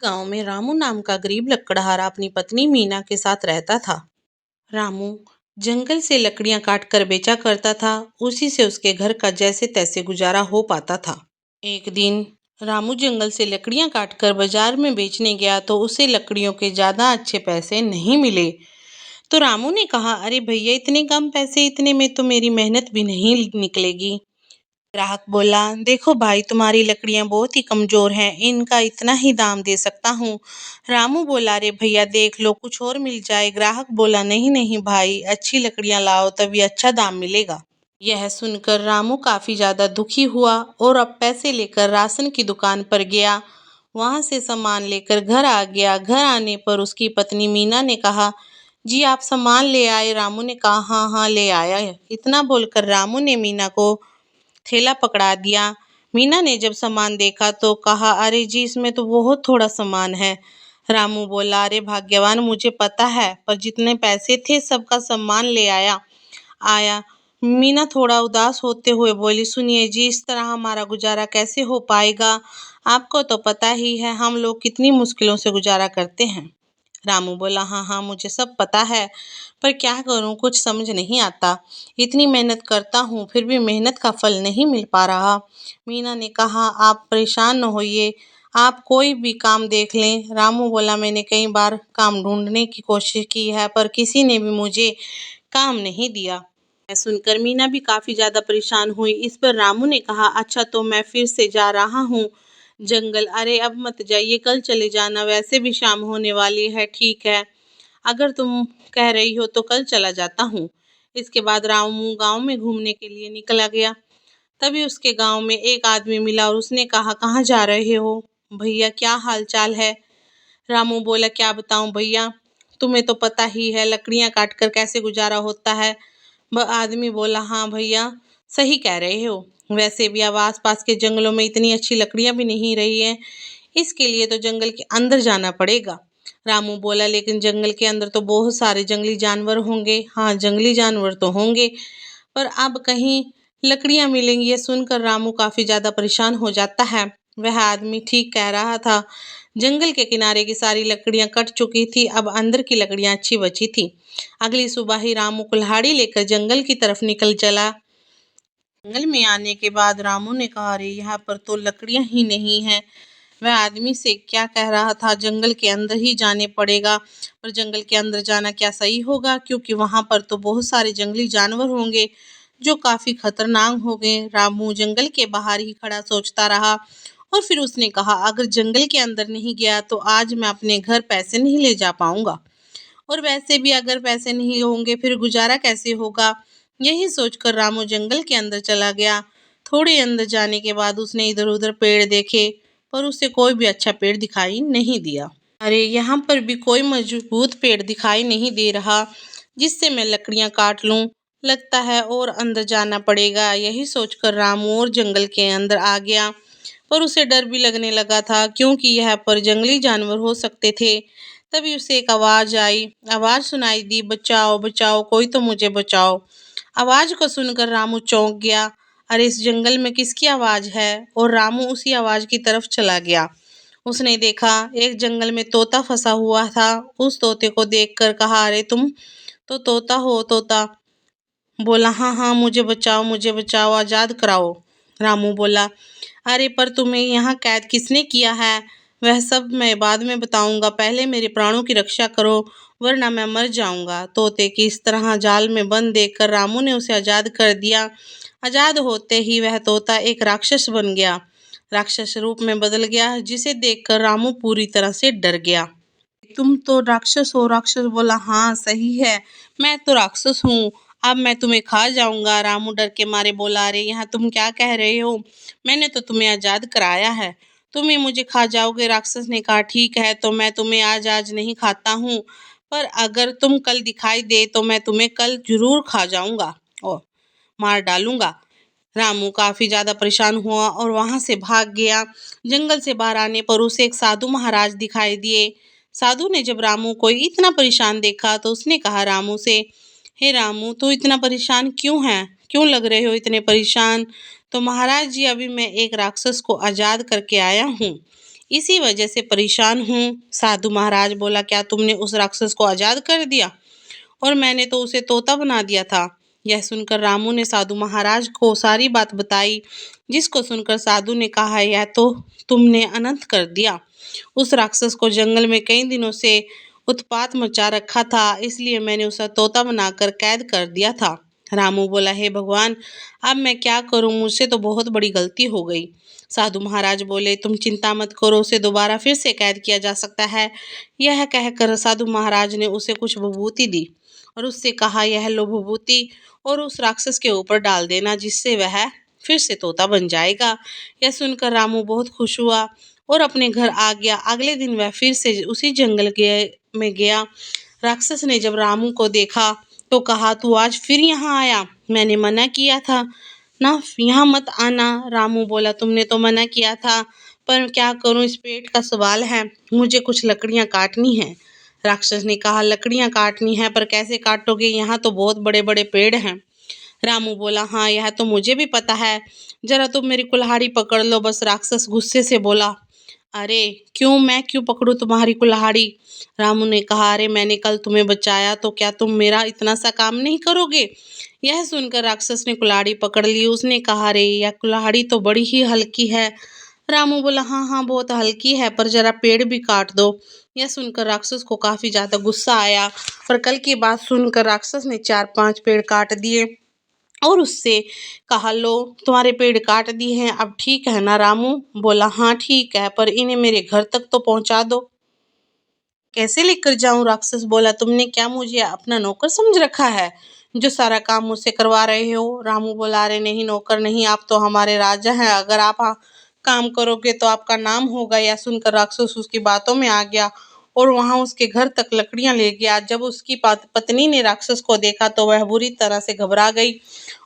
गांव में रामू नाम का गरीब लकड़हारा अपनी पत्नी मीना के साथ रहता था। रामू जंगल से लकड़ियां काट कर बेचा करता था। उसी से उसके घर का जैसे तैसे गुजारा हो पाता था। एक दिन रामू जंगल से लकड़ियां काट कर बाजार में बेचने गया तो उसे लकड़ियों के ज्यादा अच्छे पैसे नहीं मिले। तो रामू ने कहा, अरे भैया, इतने कम पैसे, इतने में तो मेरी मेहनत भी नहीं निकलेगी। ग्राहक बोला, देखो भाई, तुम्हारी लकड़ियां बहुत ही कमजोर हैं, इनका इतना ही दाम दे सकता हूँ। रामू बोला, अरे भैया, देख लो, कुछ और मिल जाए। ग्राहक बोला, नहीं नहीं भाई, अच्छी लकड़ियां लाओ, तभी अच्छा दाम मिलेगा। यह सुनकर रामू काफी ज्यादा दुखी हुआ और अब पैसे लेकर राशन की दुकान पर गया। वहां से सामान लेकर घर आ गया। घर आने पर उसकी पत्नी मीना ने कहा, जी आप सामान ले आए? रामू ने कहा, हाँ हाँ, ले आया। इतना बोलकर रामू ने मीना को थैला पकड़ा दिया। मीना ने जब सामान देखा तो कहा, अरे जी, इसमें तो बहुत थोड़ा सामान है। रामू बोला, अरे भाग्यवान, मुझे पता है, पर जितने पैसे थे सबका सामान ले आया आया मीना थोड़ा उदास होते हुए बोली, सुनिए जी, इस तरह हमारा गुजारा कैसे हो पाएगा? आपको तो पता ही है हम लोग कितनी मुश्किलों से गुजारा करते हैं। रामू बोला, हाँ हाँ, मुझे सब पता है, पर क्या करूं, कुछ समझ नहीं आता। इतनी मेहनत करता हूं फिर भी मेहनत का फल नहीं मिल पा रहा। मीना ने कहा, आप परेशान न होइए, आप कोई भी काम देख लें। रामू बोला, मैंने कई बार काम ढूंढने की कोशिश की है, पर किसी ने भी मुझे काम नहीं दिया। सुनकर मीना भी काफी ज्यादा परेशान हुई। इस पर रामू ने कहा, अच्छा, तो मैं फिर से जा रहा हूँ जंगल। अरे अब मत जाइए, कल चले जाना, वैसे भी शाम होने वाली है। ठीक है, अगर तुम कह रही हो तो कल चला जाता हूँ। इसके बाद रामू गांव में घूमने के लिए निकला गया। तभी उसके गांव में एक आदमी मिला और उसने कहा, कहाँ जा रहे हो भैया, क्या हाल चाल है? रामू बोला, क्या बताऊं भैया, तुम्हें तो पता ही है लकड़ियां काट कर कैसे गुजारा होता है। वह आदमी बोला, हाँ भैया, सही कह रहे हो, वैसे भी अब आसपास के जंगलों में इतनी अच्छी लकड़ियां भी नहीं रही हैं, इसके लिए तो जंगल के अंदर जाना पड़ेगा। रामू बोला, लेकिन जंगल के अंदर तो बहुत सारे जंगली जानवर होंगे। हाँ, जंगली जानवर तो होंगे, पर अब कहीं लकड़ियां मिलेंगी? ये सुनकर रामू काफी ज्यादा परेशान हो जाता है। वह आदमी ठीक कह रहा था। जंगल के किनारे की सारी लकड़ियां कट चुकी थी, अब अंदर की लकड़ियां अच्छी बची थी। अगली सुबह ही रामू कुल्हाड़ी लेकर जंगल की तरफ निकल चला। जंगल में आने के बाद रामू ने कहा, अरे यहाँ पर तो लकड़ियां ही नहीं है। वह आदमी से क्या कह रहा था, जंगल के अंदर ही जाने पड़ेगा। पर जंगल के अंदर जाना क्या सही होगा, क्योंकि वहां पर तो बहुत सारे जंगली जानवर होंगे जो काफी खतरनाक होंगे। रामू जंगल के बाहर ही खड़ा सोचता रहा और फिर उसने कहा, अगर जंगल के अंदर नहीं गया तो आज मैं अपने घर पैसे नहीं ले जा पाऊंगा, और वैसे भी अगर पैसे नहीं होंगे फिर गुजारा कैसे होगा। यही सोचकर रामू जंगल के अंदर चला गया। थोड़े अंदर जाने के बाद उसने इधर उधर पेड़ देखे, पर उसे कोई भी अच्छा पेड़ दिखाई नहीं दिया। अरे, यहाँ पर भी कोई मजबूत पेड़ दिखाई नहीं दे रहा जिससे मैं लकड़ियां काट लूं। लगता है और अंदर जाना पड़ेगा। यही सोचकर रामू और जंगल के अंदर आ गया, पर उसे डर भी लगने लगा था, क्योंकि यहाँ पर जंगली जानवर हो सकते थे। तभी उसे एक आवाज आई, आवाज सुनाई दी, बचाओ बचाओ, कोई तो मुझे बचाओ। आवाज को सुनकर रामू चौंक गया। अरे, इस जंगल में किसकी आवाज है? और रामू उसी आवाज की तरफ चला गया। उसने देखा एक जंगल में तोता फंसा हुआ था। उस तोते को देखकर कहा, अरे तुम तो तोता हो? तोता बोला, हाँ हाँ, मुझे बचाओ, मुझे बचाओ, आजाद कराओ। रामू बोला, अरे पर तुम्हें यहाँ कैद किसने किया है? वह सब मैं बाद में बताऊंगा, पहले मेरे प्राणों की रक्षा करो, वरना मैं मर जाऊंगा। तोते की इस तरह जाल में बंद देखकर रामू ने उसे आजाद कर दिया। आजाद होते ही वह तोता एक राक्षस बन गया, राक्षस रूप में बदल गया, जिसे देखकर रामू पूरी तरह से डर गया। तुम तो राक्षस हो? राक्षस बोला, हाँ सही है, मैं तो राक्षस हूँ, अब मैं तुम्हें खा जाऊंगा। रामू डर के मारे बोला, अरे यहाँ तुम क्या कह रहे हो, मैंने तो तुम्हें आजाद कराया है, तुम ही मुझे खा जाओगे। राक्षस ने कहा, ठीक है, तो मैं तुम्हें आज आज नहीं खाता हूँ, पर अगर तुम कल दिखाई दे तो मैं तुम्हें कल जरूर खा जाऊंगा और मार डालूंगा। रामू काफी ज्यादा परेशान हुआ और वहां से भाग गया। जंगल से बाहर आने पर उसे एक साधु महाराज दिखाई दिए। साधु ने जब रामू को इतना परेशान देखा तो उसने कहा रामू से, हे रामू, तू इतना परेशान क्यों है? क्यों लग रहे हो इतने परेशान? तो महाराज जी, अभी मैं एक राक्षस को आजाद करके आया हूँ, इसी वजह से परेशान हूँ। साधु महाराज बोला, क्या तुमने उस राक्षस को आजाद कर दिया? और मैंने तो उसे तोता बना दिया था। यह सुनकर रामू ने साधु महाराज को सारी बात बताई, जिसको सुनकर साधु ने कहा, यह तो तुमने अनंत कर दिया। उस राक्षस को जंगल में कई दिनों से उत्पात मचा रखा था, इसलिए मैंने उसे तोता बनाकर कैद कर दिया था। रामू बोला, हे भगवान, अब मैं क्या करूं? मुझसे तो बहुत बड़ी गलती हो गई। साधु महाराज बोले, तुम चिंता मत करो, उसे दोबारा फिर से कैद किया जा सकता है। यह कहकर साधु महाराज ने उसे कुछ विभूति दी और उससे कहा, यह लो विभूति और उस राक्षस के ऊपर डाल देना, जिससे वह फिर से तोता बन जाएगा। यह सुनकर रामू बहुत खुश हुआ और अपने घर आ गया। अगले दिन वह फिर से उसी जंगल में गया। राक्षस ने जब रामू को देखा तो कहा, तू आज फिर यहाँ आया? मैंने मना किया था ना, यहाँ मत आना। रामू बोला, तुमने तो मना किया था, पर क्या करूं, इस पेट का सवाल है, मुझे कुछ लकड़ियां काटनी है। राक्षस ने कहा, लकड़ियां काटनी है, पर कैसे काटोगे? यहाँ तो बहुत बड़े बड़े पेड़ हैं। रामू बोला, हाँ, यह तो मुझे भी पता है, जरा तुम मेरी कुल्हाड़ी पकड़ लो बस। राक्षस गुस्से से बोला, अरे क्यों, मैं क्यों पकड़ूं तुम्हारी कुल्हाड़ी? रामू ने कहा, अरे मैंने कल तुम्हें बचाया, तो क्या तुम मेरा इतना सा काम नहीं करोगे? यह सुनकर राक्षस ने कुल्हाड़ी पकड़ ली। उसने कहा, अरे यह कुल्हाड़ी तो बड़ी ही हल्की है। रामू बोला, हाँ हाँ, बहुत हल्की है, पर जरा पेड़ भी काट दो। यह सुनकर राक्षस को काफी ज्यादा गुस्सा आया, पर कल की बात सुनकर राक्षस ने 4-5 पेड़ काट दिए और उससे कहा, लो तुम्हारे पेड़ काट दिए हैं, अब ठीक है ना? रामू बोला, हाँ ठीक है, पर इन्हें मेरे घर तक तो पहुंचा दो। कैसे लेकर जाऊं? राक्षस बोला, तुमने क्या मुझे अपना नौकर समझ रखा है, जो सारा काम मुझसे करवा रहे हो? रामू बोला, अरे नहीं नौकर नहीं, आप तो हमारे राजा हैं, अगर आप काम करोगे तो आपका नाम होगा। यह सुनकर राक्षस उसकी बातों में आ गया और वहां उसके घर तक लकड़ियां ले गया। जब उसकी पत्नी ने राक्षस को देखा तो वह बुरी तरह से घबरा गई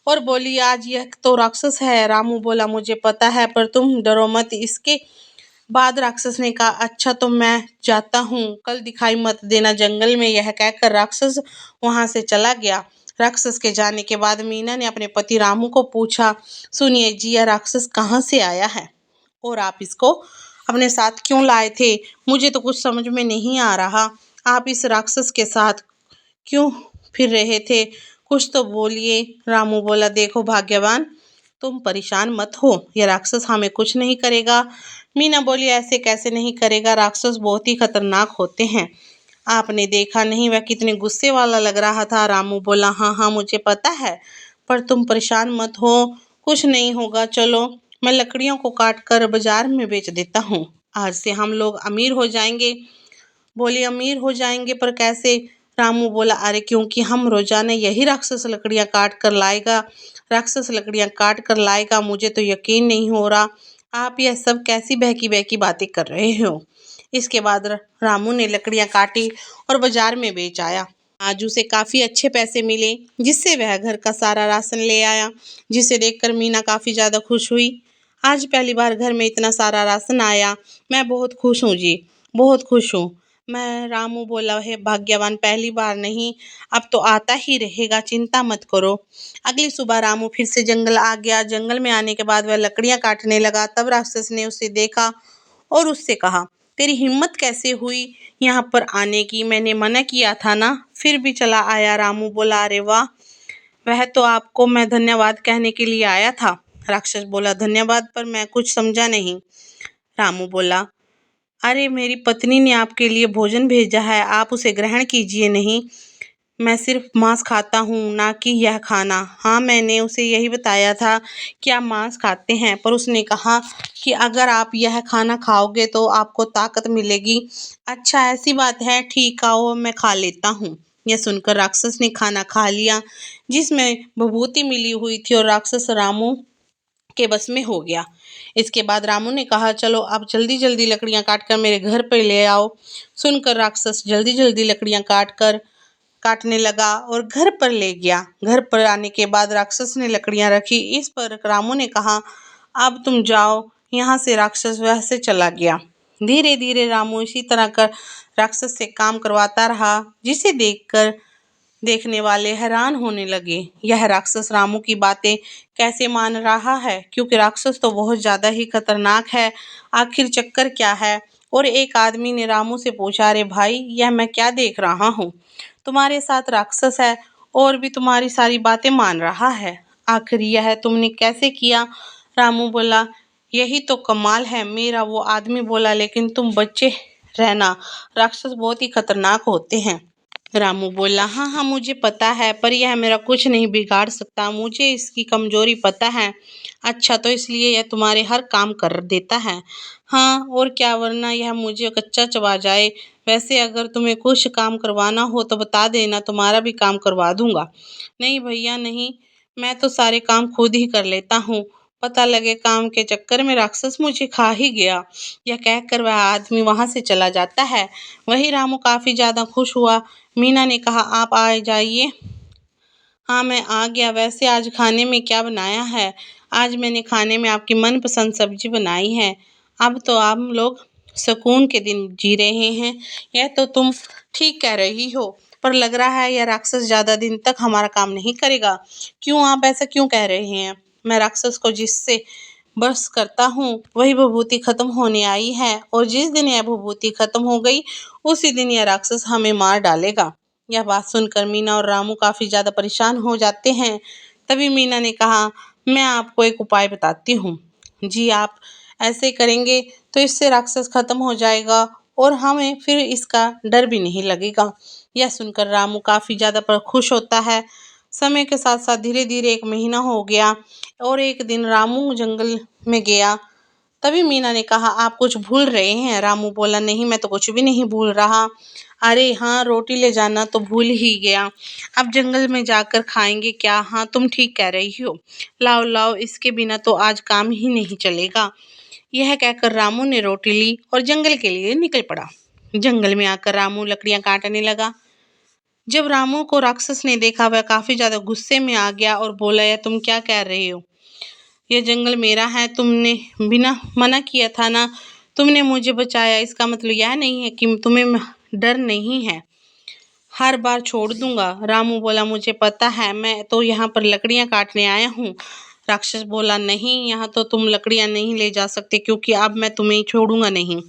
और बोली, आज यह तो राक्षस है। रामू बोला, मुझे पता है, पर तुम डरो मत। इसके बाद राक्षस ने कहा, अच्छा तो मैं जाता हूँ, कल दिखाई मत देना जंगल में। यह कहकर राक्षस वहां से चला गया। राक्षस के जाने के बाद मीना ने अपने पति रामू को पूछा, सुनिए जी, यह राक्षस कहाँ से आया है और आप इसको अपने साथ क्यों लाए थे? मुझे तो कुछ समझ में नहीं आ रहा। आप इस राक्षस के साथ क्यों फिर रहे थे? कुछ तो बोलिए। रामू बोला, देखो भाग्यवान, तुम परेशान मत हो, यह राक्षस हमें कुछ नहीं करेगा। मीना बोली, ऐसे कैसे नहीं करेगा, राक्षस बहुत ही खतरनाक होते हैं, आपने देखा नहीं वह कितने गुस्से वाला लग रहा था। रामू बोला, हाँ हाँ मुझे पता है, पर तुम परेशान मत हो, कुछ नहीं होगा। चलो मैं लकड़ियों को काट कर बाजार में बेच देता हूँ, आज से हम लोग अमीर हो जाएंगे। बोली, अमीर हो जाएंगे, पर कैसे? रामू बोला, अरे क्योंकि हम रोजाना यही राक्षस लकड़ियां काट कर लाएगा, राक्षस लकड़ियां काट कर लाएगा। मुझे तो यकीन नहीं हो रहा, आप यह सब कैसी बहकी बहकी बातें कर रहे हो? इसके बाद रामू ने लकड़ियां काटी और बाजार में बेच आया। आज उसे काफी अच्छे पैसे मिले, जिससे वह घर का सारा राशन ले आया, जिसे देखकर मीना काफी ज्यादा खुश हुई। आज पहली बार घर में इतना सारा राशन आया, मैं बहुत खुश हूँ जी, बहुत खुश हूँ मैं। रामू बोला, है भाग्यवान, पहली बार नहीं, अब तो आता ही रहेगा, चिंता मत करो। अगली सुबह रामू फिर से जंगल आ गया। जंगल में आने के बाद वह लकड़ियां काटने लगा। तब राक्षस ने उसे देखा और उससे कहा, तेरी हिम्मत कैसे हुई यहाँ पर आने की? मैंने मना किया था ना, फिर भी चला आया। रामू बोला, अरे वाह, वह तो आपको मैं धन्यवाद कहने के लिए आया था। राक्षस बोला, धन्यवाद, पर मैं कुछ समझा नहीं। रामू बोला, अरे मेरी पत्नी ने आपके लिए भोजन भेजा है, आप उसे ग्रहण कीजिए। नहीं, मैं सिर्फ मांस खाता हूँ, ना कि यह खाना। हाँ, मैंने उसे यही बताया था कि आप मांस खाते हैं, पर उसने कहा कि अगर आप यह खाना खाओगे तो आपको ताकत मिलेगी। अच्छा ऐसी बात है, ठीक, आओ मैं खा लेता हूँ। यह सुनकर राक्षस ने खाना खा लिया, जिसमें विभूति मिली हुई थी, और राक्षस रामू के बस में हो गया। इसके बाद रामू ने कहा, चलो अब जल्दी जल्दी लकड़ियां काटकर मेरे घर पर ले आओ। सुनकर राक्षस जल्दी जल्दी लकड़ियां काटने लगा और घर पर ले गया। घर पर आने के बाद राक्षस ने लकड़ियां रखी। इस पर रामू ने कहा, अब तुम जाओ यहाँ से। राक्षस वह से चला गया। धीरे धीरे रामू इसी तरह कर राक्षस से काम करवाता रहा, जिसे देखकर देखने वाले हैरान होने लगे। यह राक्षस रामू की बातें कैसे मान रहा है, क्योंकि राक्षस तो बहुत ज्यादा ही खतरनाक है। आखिर चक्कर क्या है? और एक आदमी ने रामू से पूछा, अरे भाई, यह मैं क्या देख रहा हूँ? तुम्हारे साथ राक्षस है और भी तुम्हारी सारी बातें मान रहा है। आखिर यह तुमने कैसे किया? रामू बोला, यही तो कमाल है मेरा। वो आदमी बोला, लेकिन तुम बच्चे रहना, राक्षस बहुत ही खतरनाक होते हैं। रामू बोला, हाँ हाँ मुझे पता है, पर यह मेरा कुछ नहीं बिगाड़ सकता। मुझे इसकी कमजोरी पता है। अच्छा, तो इसलिए यह तुम्हारे हर काम कर देता है? हाँ और क्या, वरना यह मुझे कच्चा चबा जाए। वैसे अगर तुम्हें कुछ काम करवाना हो तो बता देना, तुम्हारा भी काम करवा दूंगा। नहीं भैया नहीं, मैं तो सारे काम खुद ही कर लेता हूँ। पता लगे काम के चक्कर में राक्षस मुझे खा ही गया। यह कहकर वह आदमी वहां से चला जाता है। वही रामू काफी ज्यादा खुश हुआ। मीना ने कहा, आप आ जाइए। हाँ मैं आ गया। वैसे आज खाने में क्या बनाया है? आज मैंने खाने में आपकी मनपसंद सब्जी बनाई है। अब तो आप लोग सुकून के दिन जी रहे हैं। यह तो तुम ठीक कह रही हो, पर लग रहा है यह राक्षस ज्यादा दिन तक हमारा काम नहीं करेगा। क्यों, आप ऐसा क्यों कह रहे हैं? मैं राक्षस को जिससे बस करता हूँ वही विभूति खत्म होने आई है, और जिस दिन यह विभूति खत्म हो गई उसी दिन यह राक्षस हमें मार डालेगा। यह बात सुनकर मीना और रामू काफी ज्यादा परेशान हो जाते हैं। तभी मीना ने कहा, मैं आपको एक उपाय बताती हूँ। जी, आप ऐसे करेंगे तो इससे राक्षस खत्म हो जाएगा और हमें फिर इसका डर भी नहीं लगेगा। यह सुनकर रामू काफी ज्यादा पर खुश होता है। समय के साथ साथ धीरे धीरे एक महीना हो गया और एक दिन रामू जंगल में गया। तभी मीना ने कहा, आप कुछ भूल रहे हैं? रामू बोला, नहीं मैं तो कुछ भी नहीं भूल रहा। अरे हाँ, रोटी ले जाना तो भूल ही गया। अब जंगल में जाकर खाएंगे क्या? हाँ तुम ठीक कह रही हो। लाओ लाओ, इसके बिना तो आज काम ही नहीं चलेगा। यह कहकर रामू ने रोटी ली और जंगल के लिए निकल पड़ा। जंगल में आकर रामू लकड़ियां काटने लगा। जब रामू को राक्षस ने देखा, वह काफी ज्यादा गुस्से में आ गया और बोला, यह तुम क्या कह रहे हो? यह जंगल मेरा है, तुमने बिना मना किया था ना। तुमने मुझे बचाया, इसका मतलब यह नहीं है कि तुम्हें डर नहीं है। हर बार छोड़ दूंगा। रामू बोला, मुझे पता है, मैं तो यहाँ पर लकड़ियां काटने आया हूँ। राक्षस बोला, नहीं यहाँ तो तुम लकड़ियां नहीं ले जा सकते, क्योंकि अब मैं तुम्हें छोड़ूंगा नहीं।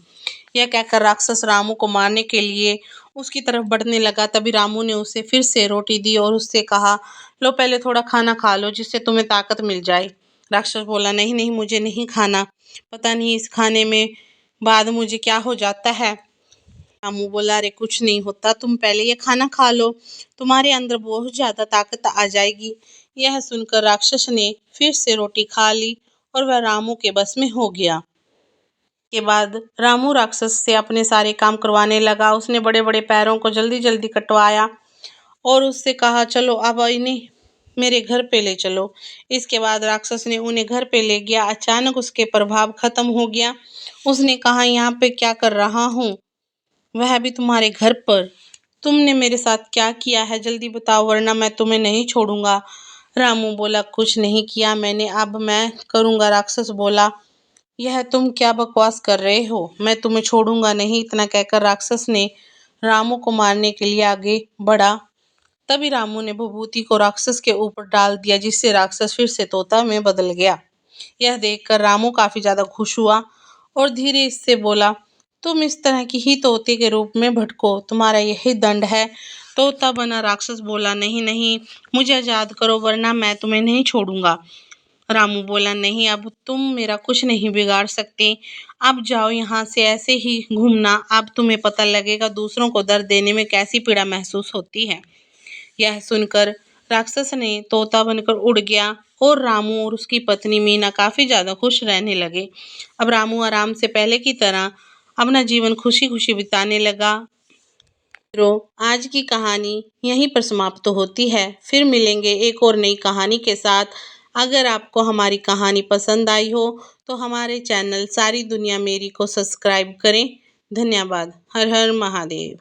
यह कहकर राक्षस रामू को मारने के लिए उसकी तरफ बढ़ने लगा। तभी रामू ने उसे फिर से रोटी दी और उससे कहा, लो पहले थोड़ा खाना खा लो, जिससे तुम्हें ताकत मिल जाए। राक्षस बोला, नहीं नहीं मुझे नहीं खाना, पता नहीं इस खाने में बाद मुझे क्या हो जाता है। रामू बोला, अरे कुछ नहीं होता, तुम पहले ये खाना खा लो, तुम्हारे अंदर बहुत ज्यादा ताकत आ जाएगी। यह सुनकर राक्षस ने फिर से रोटी खा ली और वह रामू के बस में हो गया। के बाद रामू राक्षस से अपने सारे काम करवाने लगा। उसने बड़े बड़े पैरों को जल्दी जल्दी कटवाया और उससे कहा, चलो अब इन्हें मेरे घर पे ले चलो। इसके बाद राक्षस ने उन्हें घर पे ले गया। अचानक उसके प्रभाव खत्म हो गया। उसने कहा, यहाँ पे क्या कर रहा हूँ, वह भी तुम्हारे घर पर? तुमने मेरे साथ क्या किया है, जल्दी बताओ, वरना मैं तुम्हें नहीं छोड़ूंगा। रामू बोला, कुछ नहीं किया मैंने, अब मैं करूंगा। राक्षस बोला, यह तुम क्या बकवास कर रहे हो, मैं तुम्हें छोड़ूंगा नहीं। इतना कहकर राक्षस ने रामू को मारने के लिए आगे बढ़ा। तभी रामू ने विभूति को राक्षस के ऊपर डाल दिया, जिससे राक्षस फिर से तोता में बदल गया। यह देखकर रामू काफी ज्यादा खुश हुआ और धीरे इससे बोला, तुम इस तरह की ही तोते के रूप में भटको, तुम्हारा यही दंड है। तोता बना राक्षस बोला, नहीं नहीं, मुझे आजाद करो, वरना मैं तुम्हें नहीं छोड़ूंगा। रामू बोला, नहीं अब तुम मेरा कुछ नहीं बिगाड़ सकते। अब जाओ यहाँ से, ऐसे ही घूमना, अब तुम्हें पता लगेगा दूसरों को दर्द देने में कैसी पीड़ा महसूस होती है। यह सुनकर राक्षस ने तोता बनकर उड़ गया और रामू और उसकी पत्नी मीना काफी ज्यादा खुश रहने लगे। अब रामू आराम से पहले की तरह अपना जीवन खुशी खुशी बिताने लगा। आज की कहानी यहीं पर समाप्त होती है। फिर मिलेंगे एक और नई कहानी के साथ। अगर आपको हमारी कहानी पसंद आई हो तो हमारे चैनल सारी दुनिया मेरी को सब्सक्राइब करें। धन्यवाद। हर हर महादेव।